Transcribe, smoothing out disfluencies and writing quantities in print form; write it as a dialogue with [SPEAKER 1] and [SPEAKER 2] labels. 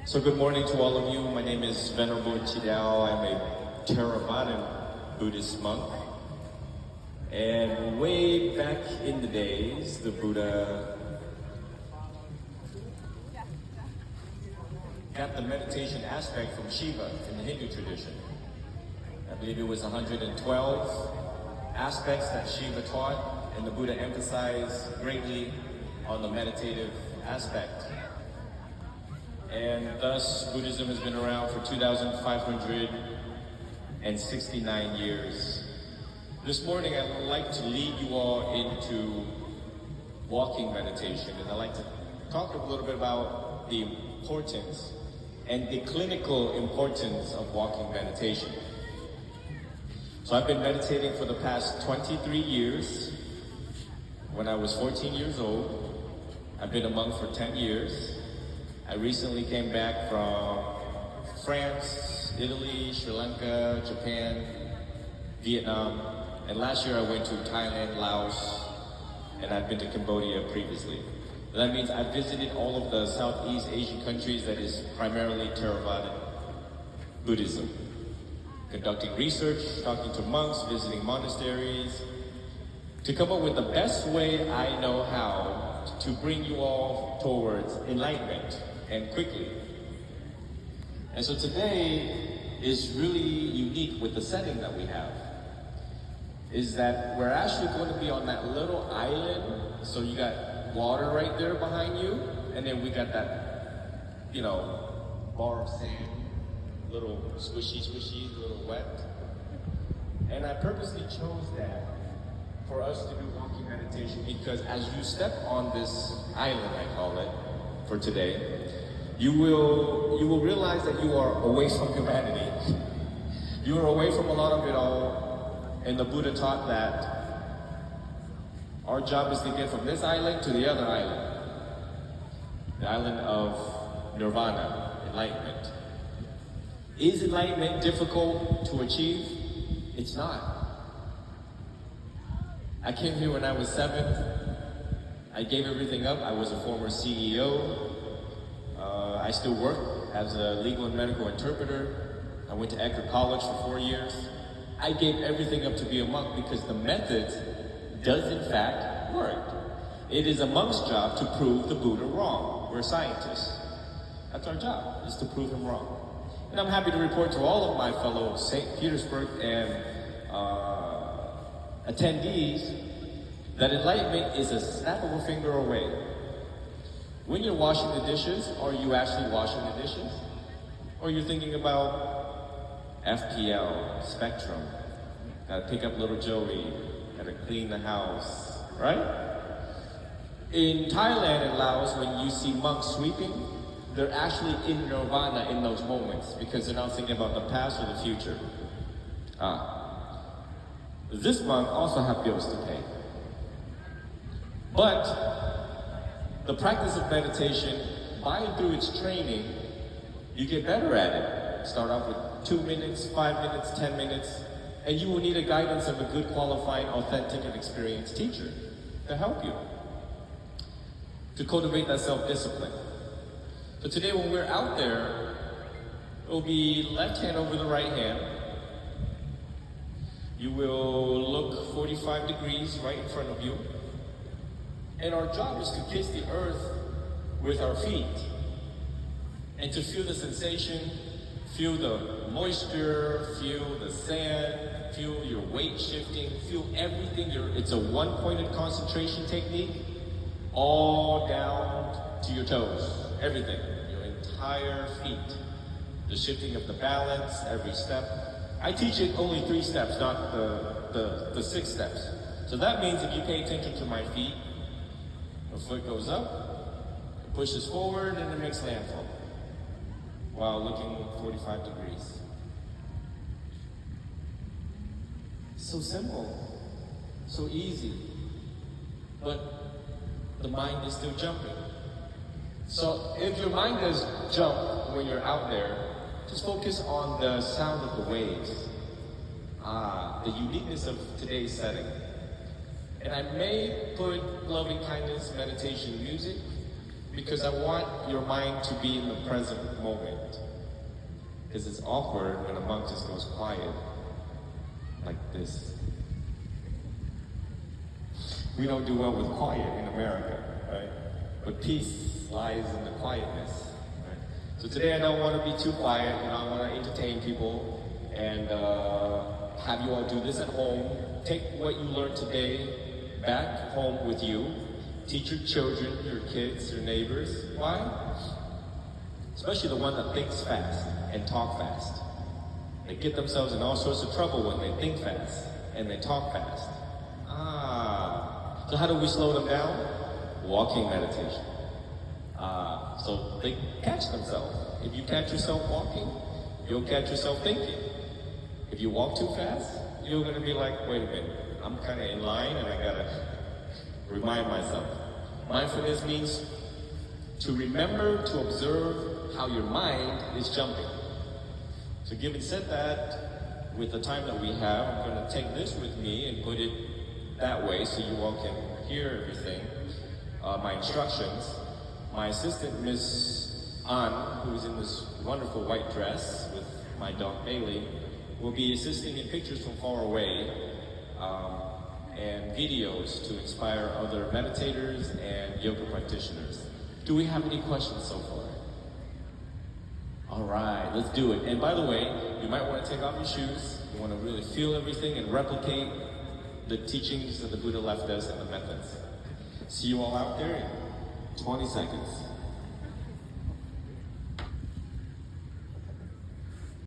[SPEAKER 1] So good morning to all of you. My name is Venerable Chidao. I'm a Theravadan Buddhist monk. And way back in the days, the Buddha got the meditation aspect from Shiva in the Hindu tradition. I believe it was 112 aspects that Shiva taught, and the Buddha emphasized greatly on the meditative aspect. And thus, Buddhism has been around for 2,569 years. This morning, I would like to lead you all into walking meditation, and I'd like to talk a little bit about the importance and the clinical importance of walking meditation. So I've been meditating for the past 23 years. When I was 14 years old, I've been a monk for 10 years. I recently came back from France, Italy, Sri Lanka, Japan, Vietnam, and last year I went to Thailand, Laos, and I've been to Cambodia previously. That means I visited all of the Southeast Asian countries that is primarily Theravada Buddhism. Conducting research, talking to monks, visiting monasteries, to come up with the best way I know how to bring you all towards enlightenment, and quickly. And so today is really unique with the setting that we have, is that we're actually going to be on that little island. So you got water right there behind you, and then we got that, bar of sand, little squishy, a little wet. And I purposely chose that for us to do walking meditation because as you step on this island, I call it, for today, you will realize that you are away from humanity. You are away from a lot of it all, and the Buddha taught that our job is to get from this island to the other island, the island of nirvana, enlightenment. Is enlightenment difficult to achieve? It's not. I came here when I was 7. I gave everything up. I was a former CEO. I still work as a legal and medical interpreter. I went to Eckerd College for 4 years. I gave everything up to be a monk because the method does in fact work. It is a monk's job to prove the Buddha wrong. We're scientists. That's our job, is to prove him wrong. And I'm happy to report to all of my fellow St. Petersburg and attendees that enlightenment is a snap of a finger away. When you're washing the dishes, are you actually washing the dishes? Or you're thinking about FPL, Spectrum, gotta pick up little Joey, gotta clean the house, right? In Thailand and Laos, when you see monks sweeping, they're actually in nirvana in those moments because they're not thinking about the past or the future. This monk also has bills to pay. But the practice of meditation, by and through its training, you get better at it. Start off with 2 minutes, 5 minutes, 10 minutes, and you will need a guidance of a good, qualified, authentic, and experienced teacher to help you, to cultivate that self-discipline. So today when we're out there, it will be left hand over the right hand. You will look 45 degrees right in front of you. And our job is to kiss the earth with our feet and to feel the sensation, feel the moisture, feel the sand, feel your weight shifting, feel everything. It's a one-pointed concentration technique, all down to your toes, everything, your entire feet. The shifting of the balance, every step. I teach it only 3 steps, not the 6 steps. So that means if you pay attention to my feet, the foot goes up, it pushes forward, and it makes landfall while looking 45 degrees. So simple, so easy, but the mind is still jumping. So if your mind does jump when you're out there, just focus on the sound of the waves. The uniqueness of today's setting. And I may put loving kindness meditation music because I want your mind to be in the present moment. Because it's awkward when a monk just goes quiet, like this. We don't do well with quiet in America, right? But peace lies in the quietness, right? So today I don't want to be too quiet, I want to entertain people and have you all do this at home. Take what you learned today back home with you. Teach your children, your kids, your neighbors. Why? Especially the one that thinks fast and talk fast. They get themselves in all sorts of trouble when they think fast and they talk fast. So how do we slow them down? Walking meditation. So they catch themselves. If you catch yourself walking, you'll catch yourself thinking. If you walk too fast, you're gonna be like, wait a minute, I'm kinda in line and I gotta remind myself. Mindfulness means to remember to observe how your mind is jumping. So given said that, with the time that we have, I'm going to take this with me and put it that way so you all can hear everything. My instructions. My assistant, Miss An, who's in this wonderful white dress with my dog Bailey, will be assisting in pictures from far away and videos to inspire other meditators and yoga practitioners. Do we have any questions so far? All right, let's do it. And by the way, you might want to take off your shoes. You want to really feel everything and replicate the teachings that the Buddha left us and the methods. See you all out there in 20 seconds.